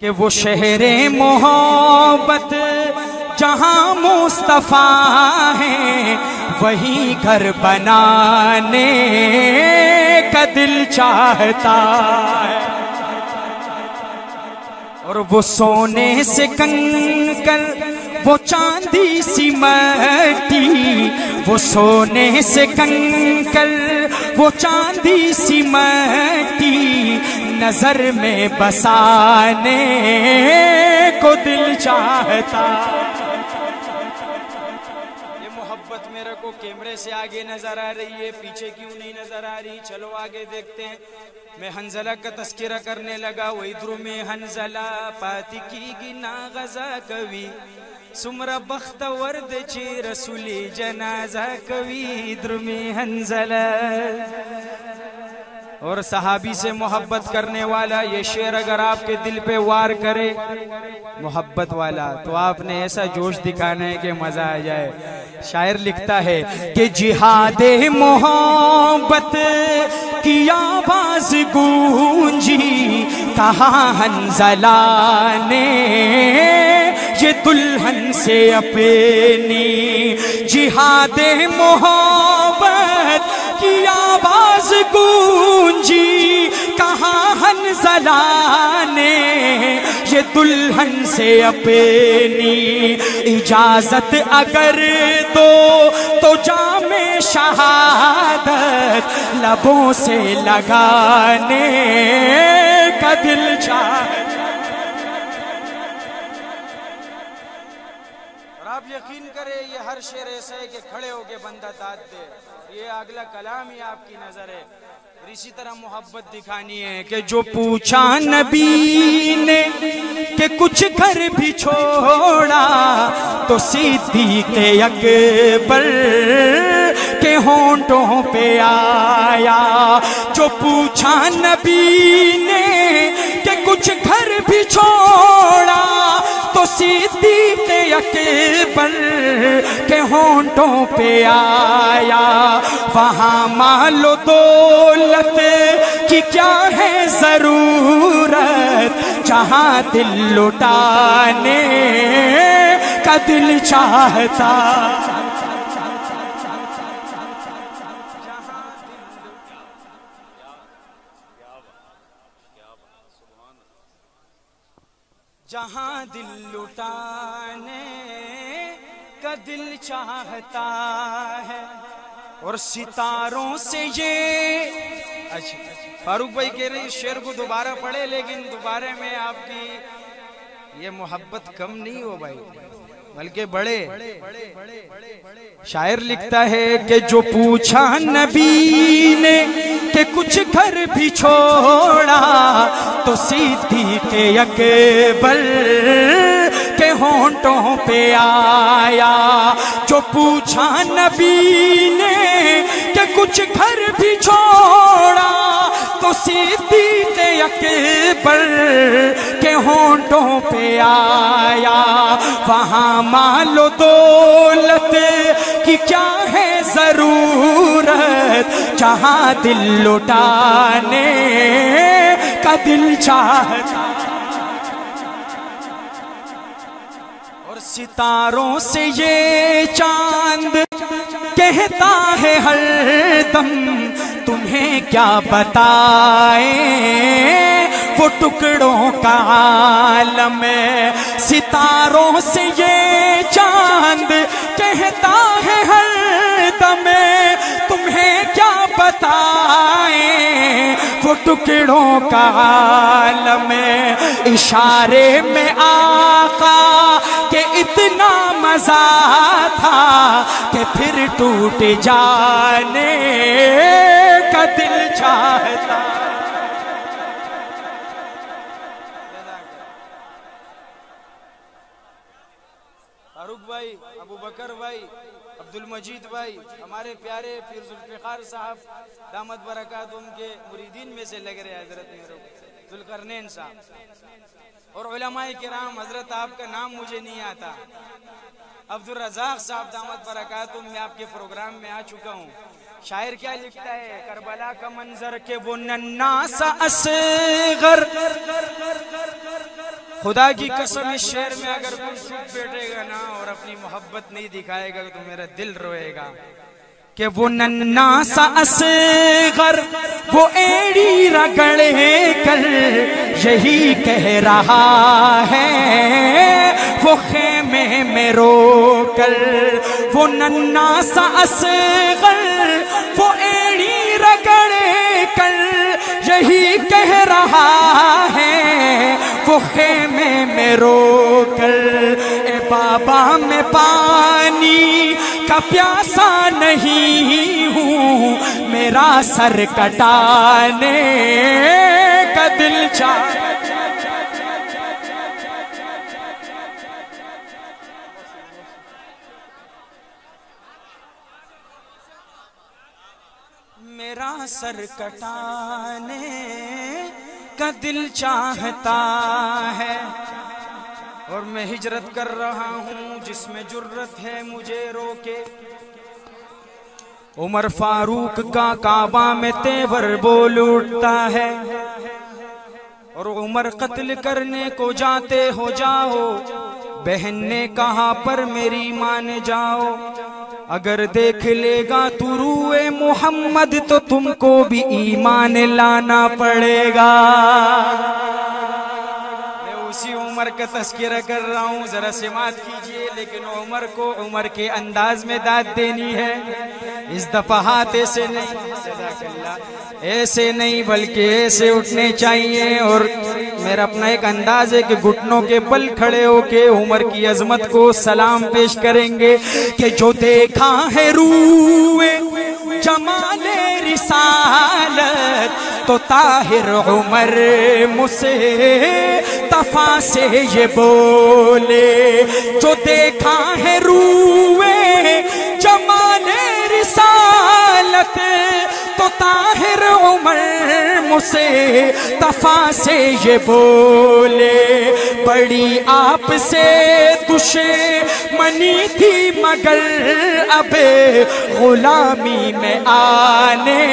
کہ وہ شہر محبت جہاں مصطفیٰ ہے وہی گھر بنانے کا دل چاہتا ہے، اور وہ سونے سے کنکر وہ چاندی سی مٹی، وہ سونے سے کنکر وہ چاندی سی مٹی نظر میں بسانے کو دل چاہتا۔ یہ محبت میرے کو کیمرے سے آگے نظر آ رہی ہے، پیچھے کیوں نہیں نظر آ رہی؟ چلو آگے دیکھتے ہیں۔ میں حنزلہ کا تذکرہ کرنے لگا، وَإِدْرُ میں حنزلہ پاتی کی گنا غزہ کوی سمرہ بخت ورد چی رسولی جنازہ کوی ادھر میں حنزلہ۔ اور صحابی سے محبت کرنے والا یہ شعر اگر آپ کے دل پہ وار کرے محبت والا تو آپ نے ایسا جوش دکھانا ہے کہ مزہ آ جائے۔ شاعر لکھتا ہے کہ جہاد محبت کی آواز گونجی، کہاں حنزلہ نے یہ دلہن سے اپنی، جہاد محبت کی آواز گونجی، کہاں حنزلہ نے یہ دلہن سے اپنی، اجازت اگر دو تو جام شہادت لبوں سے لگانے کا دل چاہتا۔ آپ یقین کرے یہ ہر شعر ایسا ہے کہ کھڑے ہو کے بندہ داد دے، یہ اگلا کلام ہی آپ کی نظر ہے۔ اور اسی طرح محبت دکھانی ہے کہ جو پوچھا نبی نے کہ کچھ گھر بھی چھوڑا تو صدیق اکبر کے ہونٹوں پہ آیا، جو پوچھا نبی نے کہ کچھ گھر بھی چھوڑا تو صدیق اکبر کے ہونٹوں پہ آیا، وہاں مال و دولت کی کیا ہے ضرورت، جہاں دل لٹانے کا دل چاہتا۔ جہاں دل لٹانے کا دل چاہتا ہے، اور ستاروں سے یہ اچھا فاروق بھائی کہہ رہے ہیں شعر کو دوبارہ پڑھے، لیکن دوبارہ میں آپ کی یہ محبت کم نہیں ہو بھائی بلکہ بڑھے۔ شاعر لکھتا ہے کہ جو پوچھا نبی نے کہ کچھ گھر بھی چھوڑا تو صدیق اکبر کے ہونٹوں پہ آیا، جو پوچھا نبی نے کہ کچھ گھر بھی چھوڑا تو صدیق اکبر کے ہونٹوں پہ آیا، وہاں مال و دولت کی کیا ہے ضرورت، جہاں دل لٹانے کا دل چاہتا۔ اور ستاروں سے یہ چاند کہتا ہے ہر دم تمہیں کیا بتائیں وہ ٹکڑوں کا عالم ہے، ستاروں سے یہ چاند کہتا ہے ہر دم تمہیں کیا بتائیں وہ ٹکڑوں کا عالم ہے، اشارے میں آقا کہ اتنا مزہ تھا کہ پھر ٹوٹ جانے کا دل چاہتا۔ فاروق بھائی، ابو بکر بھائی، عبد المجید بھائی، ہمارے پیارے پیر ذوالفقار صاحب دامت برکات ان کے مریدین میں سے لگ رہے حضرت ذوالقرنین صاحب، اور علماء کرام حضرت آپ کا نام مجھے نہیں آتا، عبد الرزاق صاحب دامت برکاتہم میں آپ کے پروگرام میں آ چکا ہوں۔ شاعر کیا لکھتا ہے؟ کربلا کا منظر کہ وہ ننھا سا اصغر خدا کی قسم اس شعر میں اگر کوئی چپ بیٹھے گا نا اور اپنی محبت نہیں دکھائے گا تو میرا دل روئے گا کہ وہ ننھا سا اصغر وہ ایڑی رگڑے کر یہی کہہ رہا ہے وہ خیمے میں رو کر، وہ ننھا سا اصغر وہ ایڑی رگڑے کر یہی کہہ رہا ہے وہ خیمے میں رو کر، اے بابا میں پانی کا پیاسا نہیں ہوں، میرا سر کٹانے کا دل چاہتا، میرا سر کٹانے کا دل چاہتا ہے، اور میں ہجرت کر رہا ہوں جس میں جرت ہے مجھے روکے۔ عمر فاروق کا کعبہ میں تیور بول اٹھتا ہے، اور عمر قتل کرنے کو جاتے ہو جاؤ، بہن نے کہا پر میری مان جاؤ، اگر دیکھ لے گا تو روئے محمد تو تم کو بھی ایمان لانا پڑے گا۔ میں اسی عمر کا تذکرہ کر رہا ہوں، ذرا سماعت کیجئے، لیکن عمر کو عمر کے انداز میں داد دینی ہے، اس دفعہ ہاتھ ایسے نہیں، ایسے نہیں بلکہ ایسے اٹھنے چاہیے، اور میرا اپنا ایک انداز ہے کہ گھٹنوں کے بل کھڑے ہو کے عمر کی عظمت کو سلام پیش کریں گے کہ جو دیکھا ہے روئے جمال رسالت تو طاہر عمر مصطفیٰ سے یہ بولے، جو دیکھا ہے روئے جمال رسالت تو طاہر عمر مصطفیٰ سے یہ بولے، بڑی آپ سے دشمنی تھی مگر اب غلامی میں آنے